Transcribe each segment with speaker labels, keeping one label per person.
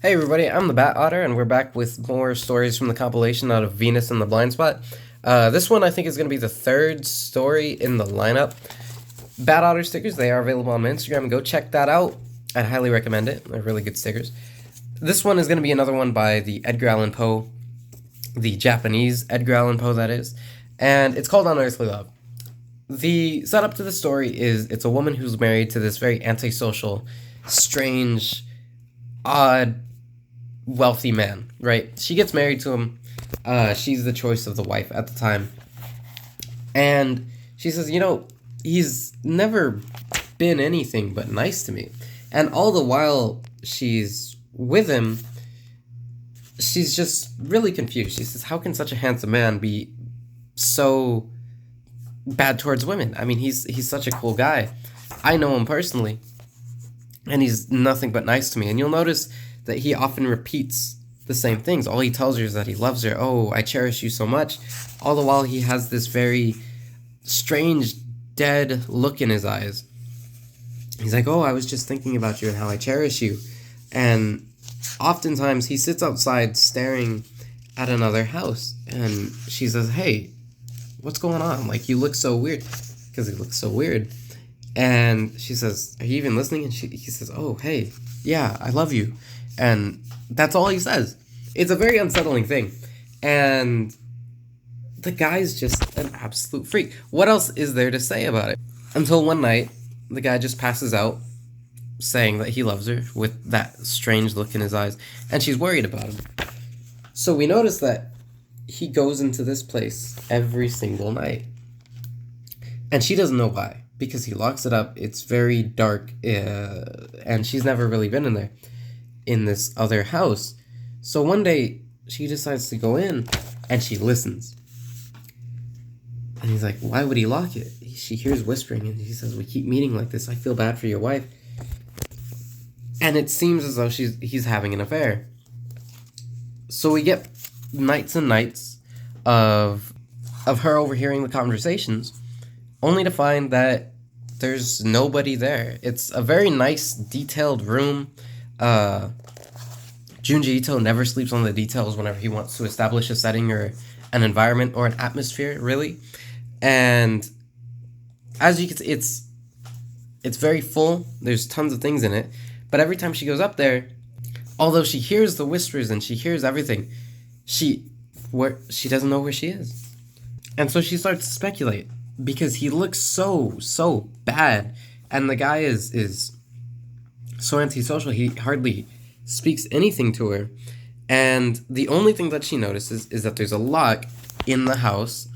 Speaker 1: Hey everybody, I'm the Bat Otter, and we're back with more stories from the compilation out of Venus and the Blind Spot. This one I think is going to be the third story in the lineup. Bat Otter stickers, they are available on my Instagram. Go check that out. I'd highly recommend it. They're really good stickers. This one is going to be another one by the Edgar Allan Poe, the Japanese Edgar Allan Poe, that is. And it's called Unearthly Love. The setup to the story is it's a woman who's married to this very antisocial, strange, odd, wealthy man, right? She gets married to him. She's the choice of the wife at the time. And she says, he's never been anything but nice to me. And all the while she's with him, she's just really confused. She says, how can such a handsome man be so bad towards women? I mean, he's such a cool guy. I know him personally, and he's nothing but nice to me. And you'll notice that he often repeats the same things. All he tells her is that he loves her. Oh, I cherish you so much. All the while he has this very strange, dead look in his eyes. He's like, oh, I was just thinking about you and how I cherish you. And oftentimes he sits outside staring at another house. And she says, hey, what's going on? Like, you look so weird. Because he looks so weird. And she says, are you even listening? And he says, oh, hey, yeah, I love you. And that's all he says. It's a very unsettling thing. And the guy's just an absolute freak. What else is there to say about it? Until one night, the guy just passes out, saying that he loves her with that strange look in his eyes. And she's worried about him. So we notice that he goes into this place every single night. And she doesn't know why. Because he locks it up. It's very dark. And she's never really been in there. In this other house. So one day she decides to go in and she listens. And he's like, why would he lock it? She hears whispering and he says, we keep meeting like this. I feel bad for your wife. And it seems as though he's having an affair. So we get nights and nights of her overhearing the conversations, only to find that there's nobody there. It's a very nice, detailed room. Junji Ito never sleeps on the details whenever he wants to establish a setting or an environment or an atmosphere, really. And as you can see, it's very full. There's tons of things in it. But every time she goes up there, although she hears the whispers and she hears everything, she doesn't know where she is. And so she starts to speculate because he looks so bad. And the guy is so antisocial, he hardly speaks anything to her. And the only thing that she notices is that there's a lock in the house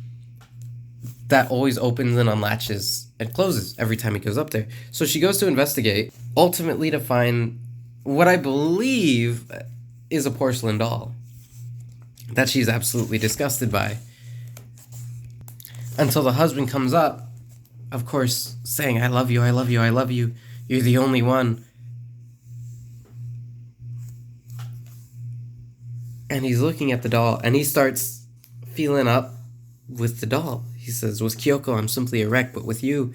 Speaker 1: that always opens and unlatches and closes every time he goes up there. So she goes to investigate, ultimately to find what I believe is a porcelain doll that she's absolutely disgusted by. Until the husband comes up, of course, saying, I love you, I love you, I love you. You're the only one. And he's looking at the doll, and he starts feeling up with the doll. He says, with Kyoko, I'm simply a wreck, but with you.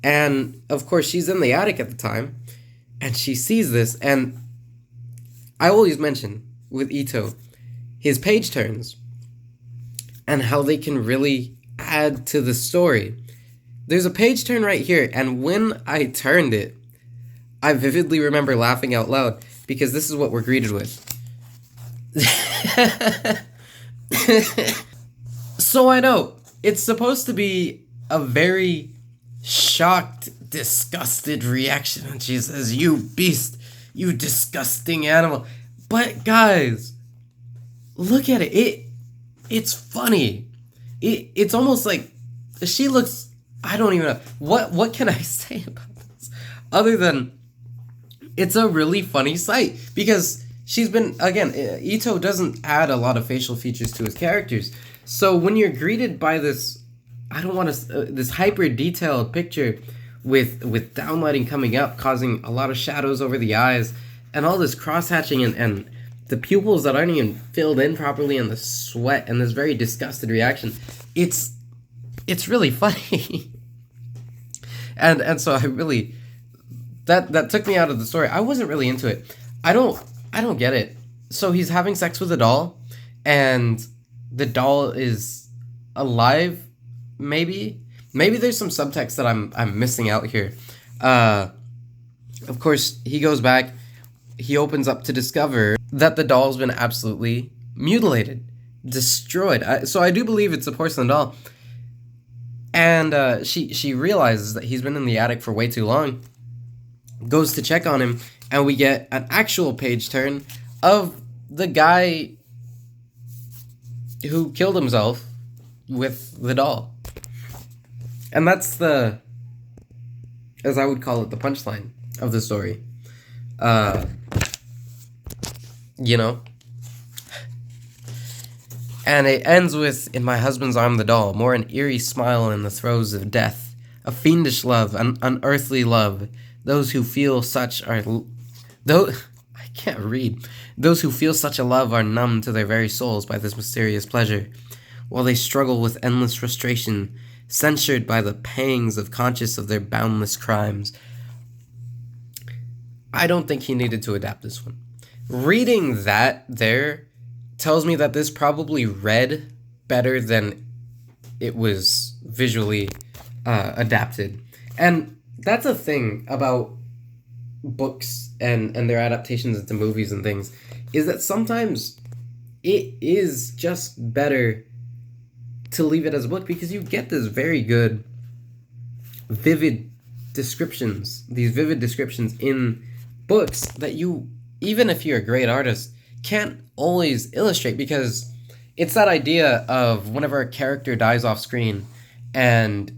Speaker 1: And, of course, she's in the attic at the time, and she sees this, and I always mention, with Ito, his page turns, and how they can really add to the story. There's a page turn right here, and when I turned it, I vividly remember laughing out loud, because this is what we're greeted with. So I know it's supposed to be a very shocked, disgusted reaction, and she says, you beast, you disgusting animal. But guys, look at it. It's funny. It's almost like she looks, I don't even know what can I say about this other than it's a really funny sight, because she's been, again, Ito doesn't add a lot of facial features to his characters. So when you're greeted by this, this hyper detailed picture with downlighting coming up, causing a lot of shadows over the eyes, and all this cross hatching and the pupils that aren't even filled in properly, and the sweat and this very disgusted reaction, it's really funny. and so I really, that took me out of the story. I wasn't really into it. I don't I don't get it. So he's having sex with a doll, and the doll is alive. Maybe there's some subtext that I'm missing out here. Of course, he goes back. He opens up to discover that the doll's been absolutely mutilated, destroyed. So I do believe it's a porcelain doll. And she realizes that he's been in the attic for way too long. Goes to check on him, and we get an actual page turn of the guy who killed himself with the doll. And that's the, as I would call it, the punchline of the story. You know? And it ends with, in my husband's arm the doll, more an eerie smile in the throes of death, a fiendish love, an unearthly love. Those who feel such are... I can't read. Those who feel such a love are numb to their very souls by this mysterious pleasure, while they struggle with endless frustration, censured by the pangs of conscious of their boundless crimes. I don't think he needed to adapt this one. Reading that there tells me that this probably read better than it was visually adapted. And that's a thing about books and their adaptations into movies and things, is that sometimes it is just better to leave it as a book, because you get this very good vivid descriptions, these vivid descriptions in books that you, even if you're a great artist, can't always illustrate, because it's that idea of whenever a character dies off screen and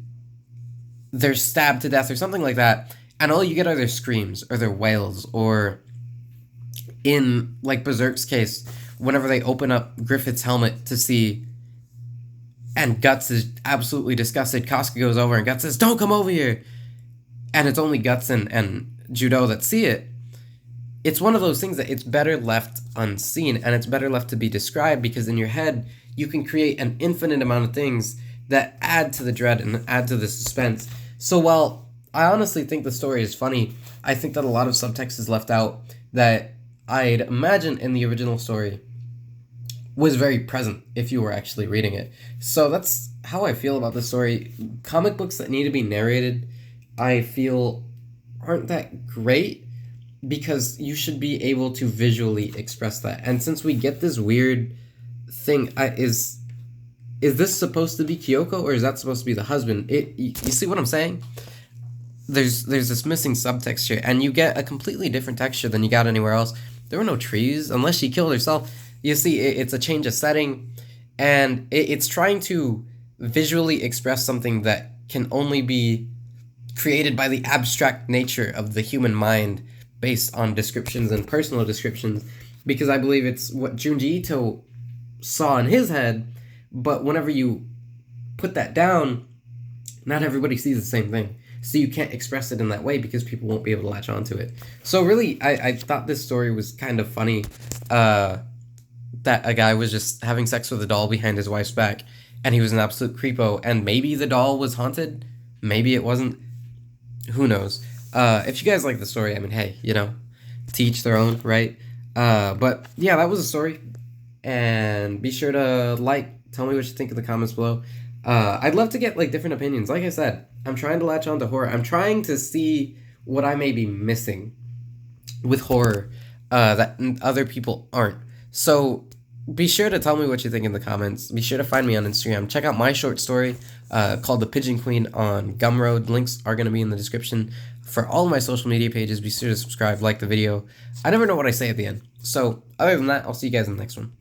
Speaker 1: they're stabbed to death or something like that, and all you get are their screams or their wails, or in like Berserk's case, whenever they open up Griffith's helmet to see, and Guts is absolutely disgusted, Casca goes over and Guts says, "Don't come over here!" And it's only Guts and Judo that see it. It's one of those things that it's better left unseen, and it's better left to be described, because in your head, you can create an infinite amount of things that add to the dread and add to the suspense. So while I honestly think the story is funny, I think that a lot of subtext is left out that I'd imagine in the original story was very present if you were actually reading it. So that's how I feel about the story. Comic books that need to be narrated, I feel, aren't that great, because you should be able to visually express that. And since we get this weird thing, is this supposed to be Kyoko, or is that supposed to be the husband? You see what I'm saying? There's this missing subtext here, and you get a completely different texture than you got anywhere else. There were no trees, unless she killed herself. You see, it's a change of setting, and it's trying to visually express something that can only be created by the abstract nature of the human mind, based on descriptions and personal descriptions, because I believe it's what Junji Ito saw in his head, but whenever you put that down, not everybody sees the same thing. So you can't express it in that way, because people won't be able to latch onto it. So really, I thought this story was kind of funny, that a guy was just having sex with a doll behind his wife's back, and he was an absolute creepo, and maybe the doll was haunted, maybe it wasn't, who knows. If you guys like the story, I mean, hey, you know, to each their own, right? But yeah, that was a story, and be sure to tell me what you think in the comments below. I'd love to get like different opinions. Like I said, I'm trying to latch on to horror. I'm trying to see what I may be missing with horror that other people aren't. So be sure to tell me what you think in the comments. Be sure to find me on Instagram. Check out my short story called The Pigeon Queen on Gumroad. Links are going to be in the description for all of my social media pages. Be sure to subscribe, like the video. I never know what I say at the end. So other than that, I'll see you guys in the next one.